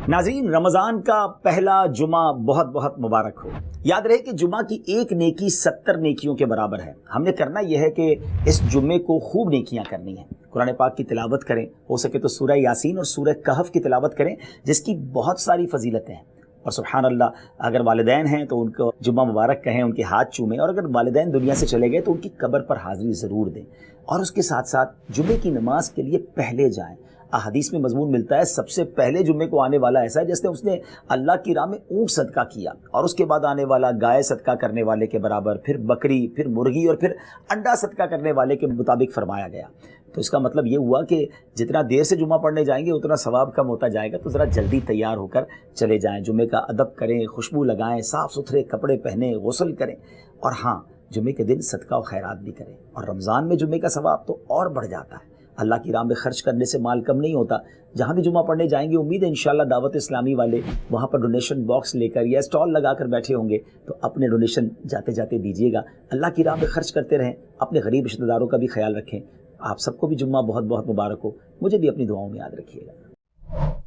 ناظرین، رمضان کا پہلا جمعہ بہت بہت مبارک ہو۔ یاد رہے کہ جمعہ کی ایک نیکی 70 نیکیوں کے برابر ہے۔ ہم نے کرنا یہ ہے کہ اس جمعے کو خوب نیکیاں کرنی ہیں، قرآن پاک کی تلاوت کریں، ہو سکے تو سورہ یاسین اور سورہ کہف کی تلاوت کریں جس کی بہت ساری فضیلتیں ہیں۔ اور سبحان اللہ، اگر والدین ہیں تو ان کو جمعہ مبارک کہیں، ان کے ہاتھ چومیں، اور اگر والدین دنیا سے چلے گئے تو ان کی قبر پر حاضری ضرور دیں، اور اس کے ساتھ ساتھ جمعے کی نماز کے لیے پہلے جائیں۔ احادیث میں مضمون ملتا ہے سب سے پہلے جمعے کو آنے والا ایسا ہے جس نے اس نے اللہ کی راہ میں اونٹ صدقہ کیا، اور اس کے بعد آنے والا گائے صدقہ کرنے والے کے برابر، پھر بکری، پھر مرغی، اور پھر انڈا صدقہ کرنے والے کے مطابق فرمایا گیا۔ تو اس کا مطلب یہ ہوا کہ جتنا دیر سے جمعہ پڑھنے جائیں گے اتنا ثواب کم ہوتا جائے گا، تو ذرا جلدی تیار ہو کر چلے جائیں، جمعے کا ادب کریں، خوشبو لگائیں، صاف ستھرے کپڑے پہنیں، غسل کریں، اور ہاں، جمعے کے دن صدقہ و خیرات بھی کریں۔ اور رمضان میں جمعے کا ثواب تو اور بڑھ جاتا ہے، اللہ کی راہ میں خرچ کرنے سے مال کم نہیں ہوتا۔ جہاں بھی جمعہ پڑھنے جائیں گے، امید ہے انشاءاللہ دعوت اسلامی والے وہاں پر ڈونیشن باکس لے کر یا اسٹال لگا کر بیٹھے ہوں گے، تو اپنے ڈونیشن جاتے جاتے دیجیے گا۔ اللہ کی راہ میں خرچ کرتے رہیں، اپنے غریب رشتہ داروں کا بھی خیال رکھیں۔ آپ سب کو بھی جمعہ بہت بہت مبارک ہو، مجھے بھی اپنی دعاؤں میں یاد رکھیے گا۔